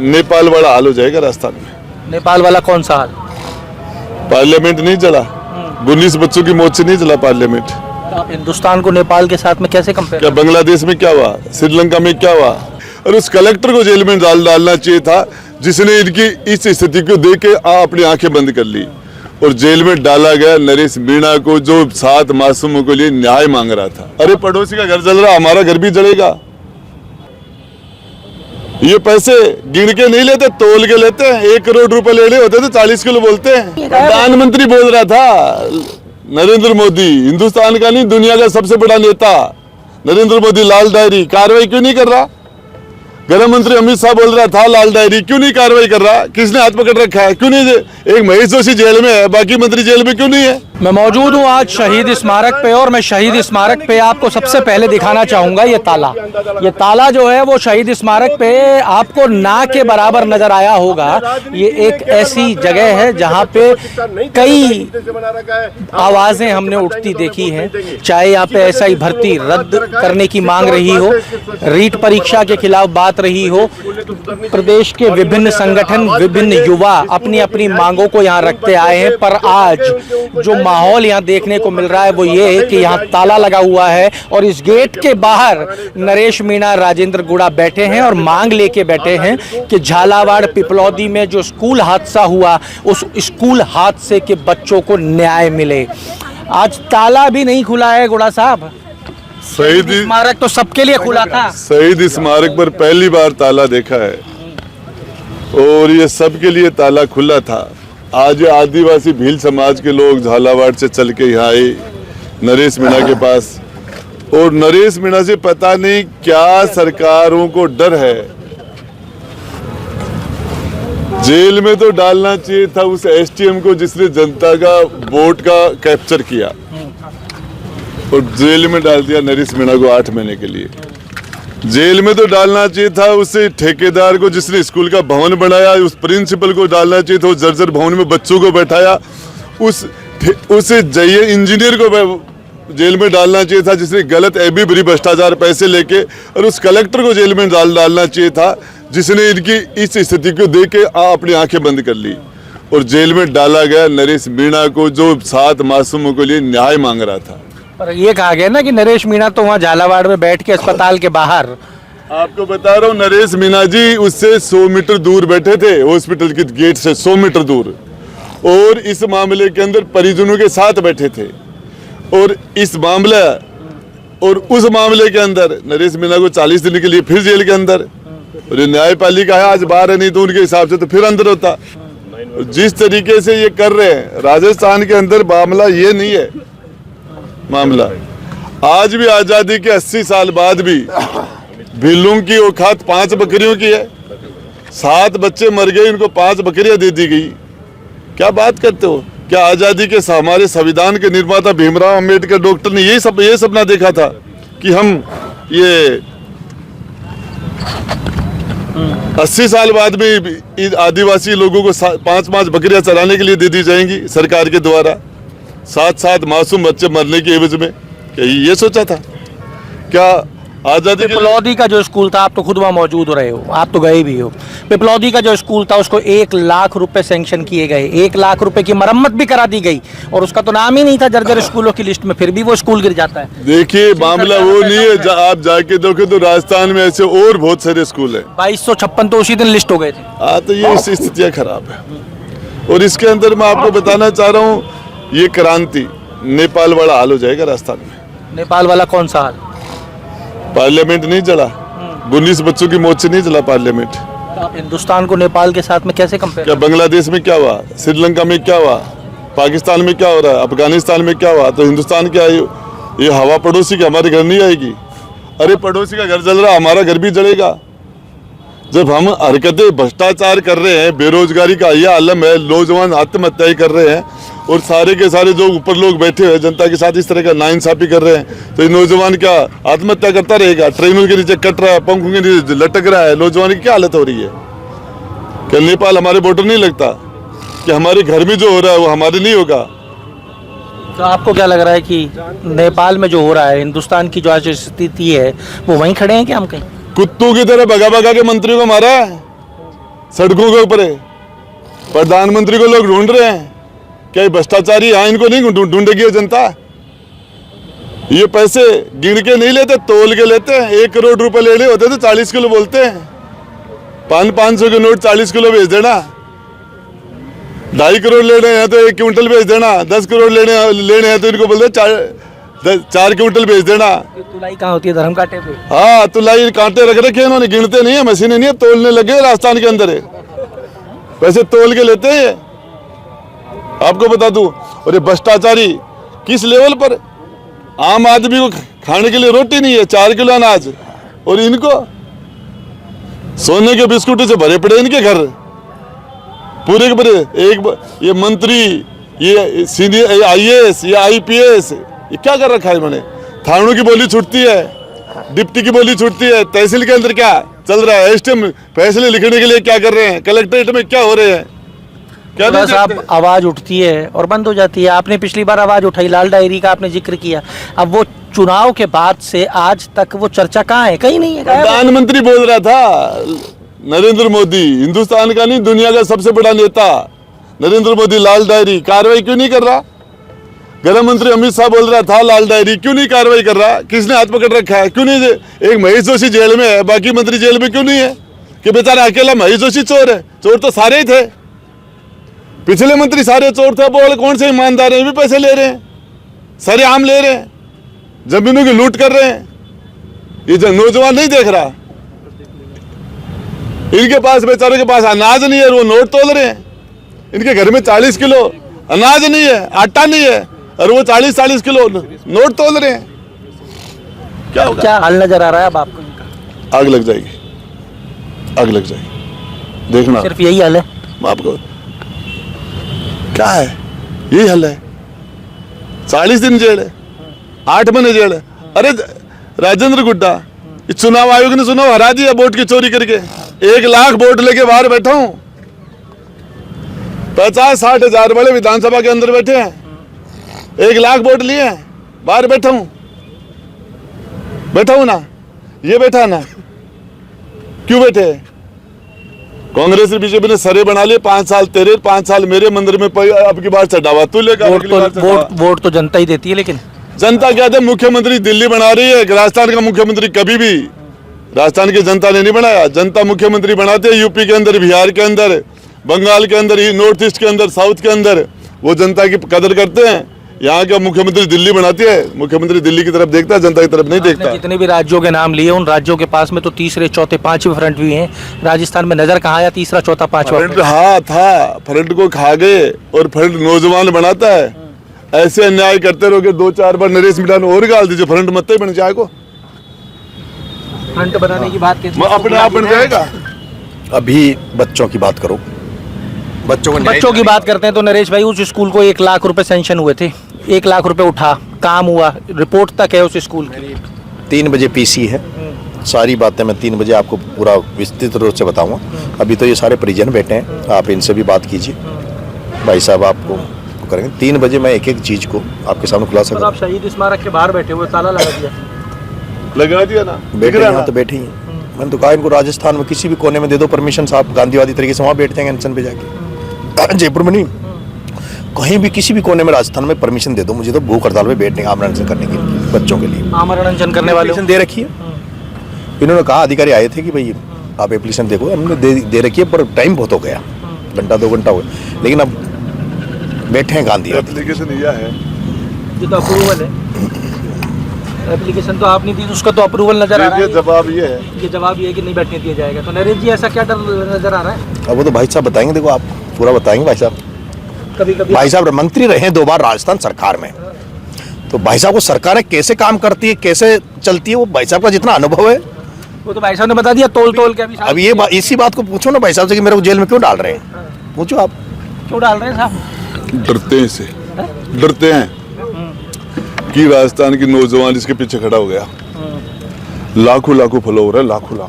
नेपाल वाला हाल हो जाएगा राजस्थान में। नेपाल वाला कौन सा हाल? पार्लियामेंट नहीं चला, 19 बच्चों की मौत से नहीं चला पार्लियामेंट। तो आप हिंदुस्तान को नेपाल के साथ में कैसे कंपेयर? क्या बांग्लादेश में क्या हुआ, श्रीलंका में क्या हुआ? और उस कलेक्टर को जेल में डालना चाहिए था जिसने इनकी इस स्थिति को देख के अपनी आंखें बंद कर ली और जेल में डाला गया नरेश मीणा को, जो 7 मासूमों के लिए न्याय मांग रहा था। अरे पड़ोसी का घर जल रहा, हमारा घर भी जलेगा। ये पैसे गिन के नहीं लेते, तोल के लेते हैं। 1 करोड़ रुपए लेने होते तो 40 किलो बोलते हैं। प्रधानमंत्री बोल रहा था नरेंद्र मोदी, हिंदुस्तान का नहीं दुनिया का सबसे बड़ा नेता नरेंद्र मोदी, लाल डायरी कार्रवाई क्यों नहीं कर रहा? गृह मंत्री अमित शाह बोल रहा था लाल डायरी, क्यों नहीं कार्रवाई कर रहा? किसने हाथ पकड़ रखा है? क्यों नहीं? एक महेश जोशी जेल में है, बाकी मंत्री जेल में क्यों नहीं है? मैं मौजूद हूँ आज शहीद स्मारक पे और मैं शहीद स्मारक पे आपको सबसे पहले दिखाना चाहूंगा ये ताला। ये ताला जो है वो शहीद स्मारक पे आपको ना के बराबर नजर आया होगा। ये एक ऐसी जगह है जहाँ पे कई आवाजें हमने उठती देखी हैं, चाहे यहाँ पे एसआई भर्ती रद्द करने की मांग रही हो, रीट परीक्षा के खिलाफ बात रही हो, प्रदेश के विभिन्न संगठन, विभिन्न युवा अपनी अपनी मांगों को यहाँ रखते आए हैं। पर आज जो माहौल यहाँ देखने को मिल रहा है वो ये है कि यहाँ ताला लगा हुआ है और इस गेट के बाहर नरेश मीणा, राजेंद्र गुड़ा बैठे हैं और मांग लेके बैठे हैं कि झालावाड़ पिपलौदी में जो स्कूल हादसा हुआ उस स्कूल हादसे के बच्चों को न्याय मिले। आज ताला भी नहीं खुला है गुड़ा साहब। शहीद स्मारक तो सबके लिए खुला था। शहीद स्मारक पर पहली बार ताला देखा है और ये सबके लिए ताला खुला था। आज आदिवासी भील समाज के लोग झालावाड़ से चल के यहाँ आए नरेश मीणा के पास, और नरेश मीणा से पता नहीं क्या सरकारों को डर है। जेल में तो डालना चाहिए था उस एसटीएम को जिसने जनता का वोट का कैप्चर किया, और जेल में डाल दिया नरेश मीणा को 8 महीने के लिए। जेल में तो डालना चाहिए था उस ठेकेदार को जिसने स्कूल का भवन बनाया, उस प्रिंसिपल को डालना चाहिए था उस जर्जर भवन में बच्चों को बैठाया, उस इंजीनियर को जेल में डालना चाहिए था जिसने गलत एबी भरी भ्रष्टाचार पैसे लेके, और उस कलेक्टर को जेल में डालना चाहिए था जिसने इनकी इस स्थिति को देख के अपनी आंखें बंद कर ली और जेल में डाला गया नरेश मीणा को, जो 7 मासूमों के लिए न्याय मांग रहा था। पर ये कहा गया ना कि नरेश मीणा तो वहाँ झालावाड़ में बैठ के अस्पताल के बाहर। आपको बता रहा हूँ नरेश मीणा जी उससे 100 मीटर दूर बैठे थे, हॉस्पिटल के गेट से 100 मीटर दूर, और इस मामले के अंदर परिजनों के साथ बैठे थे। और इस मामले और उस मामले के अंदर नरेश मीणा को 40 दिन के लिए फिर जेल के अंदर, और न्यायपालिका है आज बाहर है, नहीं तो उनके हिसाब से तो फिर अंदर होता। जिस तरीके से ये कर रहे हैं राजस्थान के अंदर, मामला ये नहीं है। मामला आज भी आजादी के 80 साल बाद भी भीलों की औकात 5 बकरियों की है। 7 बच्चे मर गए, उनको 5 बकरियां दे दी गई। क्या बात करते हो? क्या आजादी के हमारे संविधान के निर्माता भीमराव अंबेडकर डॉक्टर ने ये सपना देखा था कि हम ये 80 साल बाद भी आदिवासी लोगों को 5-5 बकरियां चलाने के लिए दे दी जाएंगी सरकार के द्वारा, 7-7 मासूम बच्चे मरने की एवज में? क्या ये सोचा था? क्या आजादी पिपलौदी का जो स्कूल था, आप तो खुद वहाँ मौजूद रहे हो, आप तो गए भी हो, पिपलौदी का जो स्कूल था उसको 1 लाख रुपए सैंक्शन किए गए, 1 लाख रुपए की मरम्मत भी करा दी गई, और उसका तो नाम ही नहीं था जर्जर स्कूलों की लिस्ट में, फिर भी वो स्कूल गिर जाता है। देखिए मामला वो नहीं है, आप जाके देखो तो राजस्थान में ऐसे और बहुत सारे स्कूल है। 2256 तो उसी दिन लिस्ट हो गए थे। हाँ, तो ये स्थितियाँ खराब है। और इसके अंदर मैं आपको बताना चाह रहा हूँ, ये क्रांति नेपाल वाला हाल हो जाएगा राजस्थान में। नेपाल वाला कौन सा हाल? पार्लियामेंट नहीं चला, 19 बच्चों की मौत से नहीं चला पार्लियामेंट। तो आप हिंदुस्तान को नेपाल के साथ में कैसे कंपेयर? क्या बांग्लादेश में क्या हुआ, श्रीलंका में क्या हुआ, पाकिस्तान में क्या हो रहा है, अफगानिस्तान में क्या हुआ? तो हिंदुस्तान क्या ये हवा पड़ोसी की हमारे घर नहीं आएगी। अरे पड़ोसी का घर जल रहा, हमारा घर भी जलेगा। जब हम हरकतें भ्रष्टाचार कर रहे हैं, बेरोजगारी का यह आलम है, नौजवान आत्महत्याएं कर रहे हैं, और सारे के सारे जो ऊपर लोग बैठे हुए जनता के साथ इस तरह का नाइंसाफी कर रहे हैं, तो ये नौजवान क्या आत्महत्या करता रहेगा? ट्रेनों के नीचे कट रहा है, पंखों के नीचे लटक रहा है, नौजवान की क्या हालत हो रही है? क्या नेपाल हमारे बॉर्डर नहीं लगता? कि हमारे घर में जो हो रहा है वो हमारे नहीं होगा? तो आपको क्या लग रहा है कि नेपाल में जो हो रहा है, हिंदुस्तान की जो आज स्थिति है, वो वहीं खड़े हैं क्या हम कहीं? कुत्तों की तरह भगा भगा के मंत्रियों को मारा है। सड़कों के ऊपर है। प्रधानमंत्री को लोग ढूंढ रहे हैं, क्या ये भ्रष्टाचारी यहाँ इनको नहीं ढूंढेगी ये जनता? ये पैसे गिन के नहीं लेते, तोल के लेते हैं। 1 करोड़ रुपए लेने होते तो 40 किलो बोलते हैं। 500 के नोट 40 किलो भेज देना। 2.5 करोड़ लेने हैं तो 1 क्विंटल भेज देना। 10 करोड़ लेने हैं तो इनको बोलते 4 क्विंटल भेज देना। तुलाई कहाँ होती है? धर्म कांटे पे। हाँ, तुलाई कांटे रख रखे इन्होंने, गिनते नहीं है, मशीनें नहीं है, तोलने लगे राजस्थान के अंदर है। पैसे तोल के लेते हैं, आपको बता दूं। और ये भ्रष्टाचारी किस लेवल पर? आम आदमी को खाने के लिए रोटी नहीं है, 4 किलो अनाज, और इनको सोने के बिस्कुट से भरे पड़े इनके घर पूरे के पूरे। ये मंत्री, ये सीनियर IAS, ये IPS, ये क्या कर रखा है इन्होंने? थानों की बोली छूटती है, डिप्टी की बोली छूटती है, तहसील के अंदर क्या चल रहा है, STM फैसले लिखने के लिए क्या कर रहे हैं, कलेक्ट्रेट में क्या हो रहे हैं, क्या नहीं बस आप देखते? आवाज उठती है और बंद हो जाती है। आपने पिछली बार आवाज उठाई, लाल डायरी का आपने जिक्र किया, अब वो चुनाव के बाद से आज तक वो चर्चा कहाँ है? कहीं नहीं है। गायब है। प्रधानमंत्री बोल रहा था, नरेंद्र मोदी हिंदुस्तान का नहीं दुनिया का सबसे बड़ा नेता नरेंद्र मोदी, लाल डायरी कार्रवाई क्यों नहीं कर रहा? गृह मंत्री अमित शाह बोल रहा था लाल डायरी क्यों नहीं कार्रवाई कर रहा? किसने हाथ पकड़ रखा है? क्यों नहीं? एक महेश जोशी जेल में है, बाकी मंत्री जेल में क्यों नहीं है? कि बेचारा अकेला महेश जोशी चोर है? चोर तो सारे ही थे, पिछले मंत्री सारे चोर थे। बोल कौन से ईमानदार हैं? भी पैसे ले रहे हैं, सारे आम ले रहे हैं, जमीनों की लूट कर रहे हैं। ये जो नौजवान नहीं देख रहा, इनके पास बेचारों के पास अनाज नहीं है, वो नोट तोल रहे हैं। इनके घर में 40 किलो अनाज नहीं है, आटा नहीं है, और वो 40 किलो नोट तोल रहे हैं। क्या होगा? क्या हाल नजर आ रहा है अब आपको इनका? आग लग जाएगी, आग लग जाएगी, देखना। सिर्फ यही हाल है? मैं आपको क्या है, यही हल है। 40 दिन जेल है, 8 महीने जेल है। अरे राजेंद्र गुड्डा, इस चुनाव आयोग ने चुनाव हरा दिया वोट की चोरी करके। 1 लाख वोट लेके बाहर बैठा हूं, 50-60 हजार वाले विधानसभा के अंदर बैठे हैं, 1 लाख वोट लिए हैं, बाहर बैठा हूं ना। ये बैठा ना, क्यों बैठे? कांग्रेस और बीजेपी ने सरे बना लिए, 5 साल तेरे 5 साल मेरे मंदिर में अब की बार चढ़ावा तू लेकर। वोट तो जनता ही देती है, लेकिन जनता क्या थे? मुख्यमंत्री दिल्ली बना रही है, राजस्थान का मुख्यमंत्री कभी भी राजस्थान की जनता ने नहीं बनाया। जनता मुख्यमंत्री बनाते हैं यूपी के अंदर, बिहार के अंदर, बंगाल के अंदर, नॉर्थ ईस्ट के अंदर, साउथ के अंदर, वो जनता की कदर करते हैं। यहाँ का मुख्यमंत्री दिल्ली बनाती है, मुख्यमंत्री दिल्ली की तरफ देखता है, जनता की तरफ नहीं देखता। जितने भी राज्यों के नाम लिए, उन राज्यों के पास में तो तीसरे, चौथे, 5वें फ्रंट भी हैं। राजस्थान में नजर कहाँ आया तीसरा, चौथा, 5वां फ्रंट? हाँ था, फ्रंट को खा गए, और फ्रंट नौजवान बनाता है। ऐसे अन्याय करते रहोगे, 2-4 बार नरेश मिठान और गाल दीजिए, फ्रंट मत ही बन जाए को, फ्रंट बनाने की बात कैसे? अपने आप बन जाएगा। अभी बच्चों की बात करो, बच्चों की बात करते हैं तो नरेश भाई, उस स्कूल को 1 लाख रुपए सैंक्शन हुए थे, 1 लाख रुपए उठा, काम हुआ, रिपोर्ट तक है उस स्कूल की। 3 बजे PC है, सारी बातें मैं 3 बजे आपको पूरा विस्तृत रूप से बताऊंगा। अभी तो ये सारे परिजन बैठे हैं, आप इनसे भी बात कीजिए, भाई साहब आपको करेंगे। 3 बजे मैं एक चीज को आपके सामने खुलासा आप शहीद स्मारक के बाहर बैठे हुए, ताला लगा दिया ना, बैठे यहाँ तो बैठे ही हैं। मैंने तो कहा इनको राजस्थान में किसी भी कोने में दे दो परमिशन साहब, गांधीवादी तरीके से वहाँ बैठ जाएंगे अनशन पे जाके। जयपुर में नहीं, कहीं भी किसी भी कोने में राजस्थान में परमिशन दे दो, मुझे तो भूख हड़ताल पे बैठने आमरण अनशन करने के लिए, बच्चों के लिए आमरण अनशन करने वाले दे रखी है। इन्होंने कहा, अधिकारी आए थे कि भाई आप एप्लीकेशन देखो, हमने दे रखी है, पर टाइम बहुत हो गया, घंटा 2 घंटा हो गया, लेकिन अब बैठे हैं गांधी। एप्लीकेशन यह है, ये तो अप्रूवल है, एप्लीकेशन तो आप नहीं दी, उसका तो अप्रूवल नजर आ रहा है। जवाब ये है, ये जवाब ये है कि नहीं बैठने दिया जाएगा। तो नरेश जी, ऐसा क्या डर नजर आ रहा है? अब वो तो भाई साहब बताएंगे, देखो आप पूरा बताएंगे भाई साहब। कभी कभी भाई साहब मंत्री रहे 2 बार राजस्थान सरकार में, तो भाई साहब को सरकारें कैसे काम करती है, कैसे चलती है, वो भाई साहब का जितना अनुभव है, वो तो भाई साहब ने बता दिया, तोल के अभी अब ये इसी बात को पूछो ना भाई साहब से कि मेरे को जेल में क्यों डाल रहे हैं, पूछो आप। क्यों डाल रहे हैं साहब? डरते हैं से, डरते हैं कि राजस्थान की नौजवान इसके पीछे खड़ा हो गया। लाखों फॉलोवर है, लाखों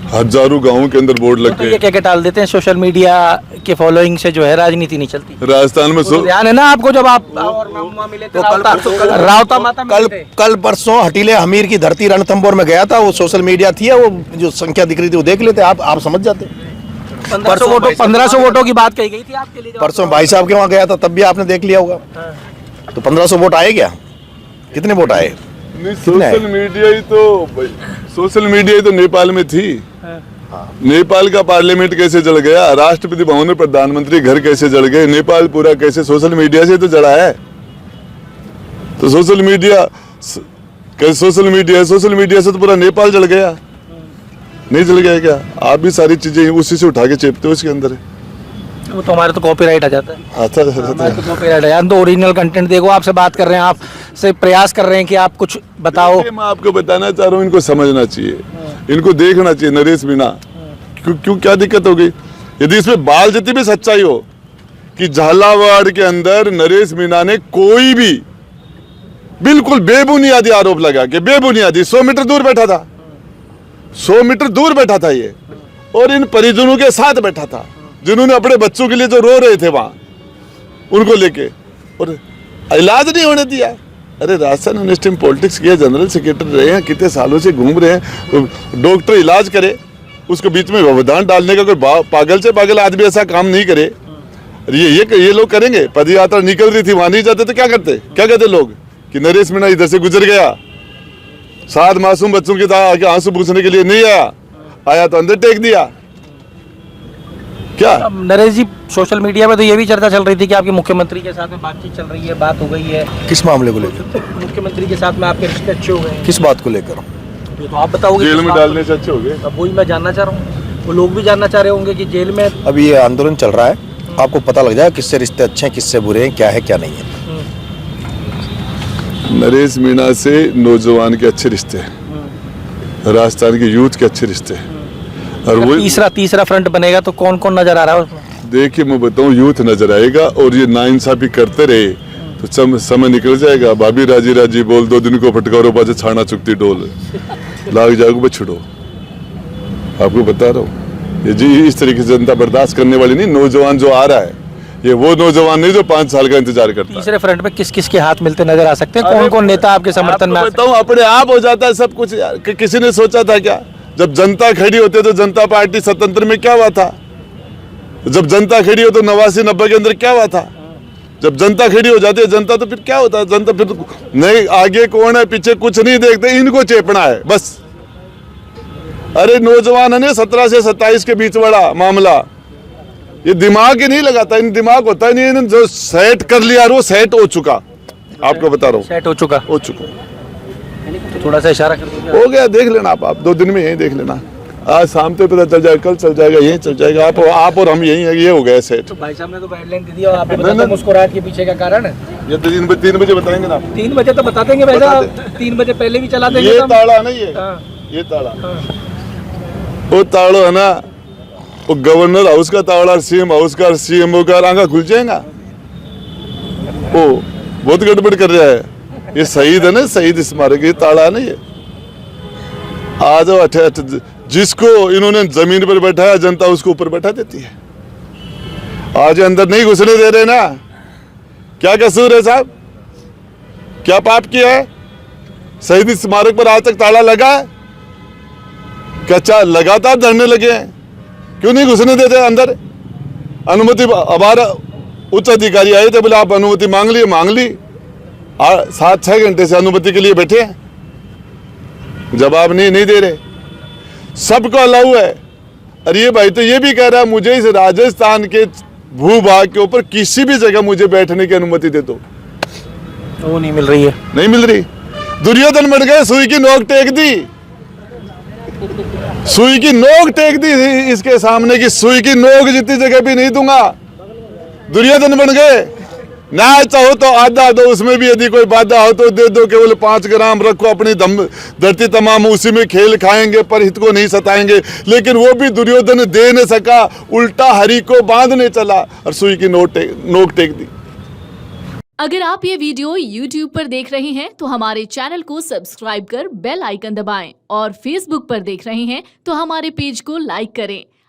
हजारों गांवों के अंदर बोर्ड लग तो ये गए। क्या टाल देते हैं, सोशल मीडिया के फॉलोइंग से जो है राजनीति नहीं चलती। राजस्थान में ध्यान है ना आपको, जब आप और मामा मिले थे, रावता माता मिले थे। कल परसों हटीले हमीर की धरती रणथंभौर में गया था, वो सोशल मीडिया थी, वो जो संख्या दिख रही थी वो देख लेते, आप समझ जाते। 1500 वोटों की बात कही गई थी आपके लिए। परसों भाई साहब के वहाँ गया था, तब भी आपने देख लिया होगा। तो 1500 वोट आए क्या? कितने वोट आए? नहीं, सोशल मीडिया ही तो नेपाल में थी। नेपाल का पार्लियामेंट कैसे जल गया, राष्ट्रपति भवन में प्रधानमंत्री घर कैसे जल गए, नेपाल पूरा कैसे सोशल मीडिया से तो जला है। तो सोशल मीडिया से तो पूरा नेपाल जल गया, नहीं जल गया क्या? आप भी सारी चीजें उसी से उठा के चेपते हो उसके अंदर है। वो तो हमारे तो कॉपीराइट आ जाता है। हमारे तो कॉपीराइट आ जाता है। तो ओरिजिनल कंटेंट देखो, आपसे बात कर रहे हैं, आप से प्रयास कर रहे हैं कि आप कुछ बताओ। मैं आपको बताना चाह रहा हूँ, इनको समझना चाहिए, इनको देखना चाहिए। नरेश मीणा क्यों क्या दिक्कत हो गई? यदि इसमें बाल जितनी भी सच्चाई हो कि झालावाड़ के अंदर नरेश मीणा ने कोई भी बिल्कुल बेबुनियादी आरोप लगा के, बेबुनियादी 100 मीटर दूर बैठा था, 100 मीटर दूर बैठा था ये, और इन परिजनों के साथ बैठा था जिन्होंने अपने बच्चों के लिए जो रो रहे थे वहां, उनको लेके, और इलाज नहीं होने दिया। अरे राजस्थान यूनिवर्सिटी में पॉलिटिक्स किया, जनरल सेक्रेटरी रहे हैं, कितने सालों से घूम रहे हैं, डॉक्टर इलाज करे, उसको बीच में व्यवधान डालने का कोई पागल से पागल आदमी ऐसा काम नहीं करे। ये लोग करेंगे। पद यात्रा निकल रही थी, वहां नहीं जाते तो क्या करते? क्या कहते लोग कि नरेश मीणा इधर से गुजर गया, 7 मासूम बच्चों के आगे आंसू पूछने के लिए नहीं आया तो अंदर टेक दिया। क्या नरेश जी, सोशल मीडिया पे तो ये भी चर्चा चल रही थी कि आपके मुख्यमंत्री के साथ में बातचीत चल रही है, बात हो गई है। किस मामले को लेकर? मुख्यमंत्री के साथ में आपके रिश्ते अच्छे हो गए? किस बात को लेकर? ये तो आप बताओगे। जेल में डालने से अच्छे हो गए? अब वही मैं जानना चाह रहा हूँ, वो लोग भी जानना चाह रहे होंगे कि जेल में अभी ये आंदोलन चल रहा है, आपको पता लग जाएगा किससे रिश्ते अच्छे हैं, किससे बुरे हैं, क्या है क्या नहीं है। नरेश मीणा से नौजवान के अच्छे रिश्ते हैं, राजस्थान के यूथ के अच्छे रिश्ते हैं। और वो तीसरा फ्रंट बनेगा तो कौन कौन नजर आ रहा है उसमें? देखिए मैं बताऊं, यूथ नजर आएगा, और ये नाइंसाफी करते रहे तो समय निकल जाएगा। भाभी राजी राजी बोल, 2 दिन को फटकारो बाजे छाना चुकती डोल, लाग जाओगे बछड़ो। आपको बता रहा हूँ, ये जी इस तरीके से जनता बर्दाश्त करने वाली नहीं। नौजवान जो आ रहा है, ये वो नौजवान नहीं जो 5 साल का इंतजार करता है। तीसरे फ्रंट पे किस किस के हाथ मिलते नजर आ सकते हैं? कौन कौन नेता आपके समर्थन में? बताऊं, अपने आप हो जाता है सब कुछ यार। किसी ने सोचा था क्या? जब जनता खड़ी होती है तो जनता पार्टी स्वतंत्र में क्या हुआ था? जब जनता खड़ी हो तो 89-90 के अंदर क्या हुआ था? जब जनता खड़ी हो जाती है जनता, तो फिर क्या होता है? जनता फिर नहीं, आगे कौन है पीछे कुछ नहीं देखते, इनको चेपना है बस। अरे नौजवान है ना, 17 से 27 के बीच वाला मामला, ये दिमाग ही नहीं लगाता, इन दिमाग होता है नहीं, इन्होंने जो सेट कर लिया वो सेट हो चुका। आपको बता रहा हूँ, सेट हो चुका। तो थोड़ा सा इशारा कर दीजिए। हो गया, देख लेना आप 2 दिन में यही देख लेना। आज शाम तक पता चल जाएगा, कल चल जाएगा, यही चल जाएगा। आप और हम यही है, ये हो गया सेट। तो भाई साहब ने तो गाइडलाइन दे दी, और आप बताते मुस्कुराहट के पीछे का कारण है? ये तो 3 बजे बताएंगे ना। 3 बजे तो बता देंगे भाई साहब, 3 बजे पहले भी चला देंगे। ये ताला ना, ये ताला, वो ताड़ो है ना, वो गवर्नर हाउस का ताला, सीएम हाउस का, सीएमओ का आंखा खुल जाएगा। ओ बहुत गड़बड़ कर रहा है ये। शहीद है ना, शहीद स्मारक, ये ताला नहीं है। आ जाओ, जिसको इन्होंने जमीन पर बैठाया जनता उसको ऊपर बैठा देती है। आज अंदर नहीं घुसने दे रहे ना। क्या कसूर है साहब? क्या पाप किया है? शहीद स्मारक पर आज तक ताला लगा है? क्या लगातार धरने लगे हैं? क्यों नहीं घुसने देते अंदर? अनुमति, हमारा उच्च अधिकारी आए थे, बोले आप अनुमति मांग ली। 7-6 घंटे से अनुमति के लिए बैठे हैं, जवाब नहीं दे रहे। सबको अलाउ है। अरे ये भाई तो ये भी कह रहा है मुझे इस राजस्थान के भूभाग के ऊपर किसी भी जगह मुझे बैठने की अनुमति दे दो। वो नहीं मिल रही है, नहीं मिल रही। दुर्योधन बन गए, सुई की नोक टेक दी, सुई की नोक टेक दी इसके सामने की सुई की नोक जितनी जगह भी नहीं दूंगा। दुर्योधन बन गए। ना चाहो तो आधा दो, उसमें भी यदि कोई बाधा हो तो दे दो, केवल 5 ग्राम रखो, अपनी धरती तमाम उसी में खेल खाएंगे, पर हित को नहीं सताएंगे। लेकिन वो भी दुर्योधन दे नहीं सका, उल्टा हरि को बांधने चला और सुई की नोक टेक दी। अगर आप ये वीडियो YouTube पर देख रहे हैं तो हमारे चैनल को सब्सक्राइब कर बेल आइकन दबाएं, और Facebook पर देख रहे हैं तो हमारे पेज को लाइक करें।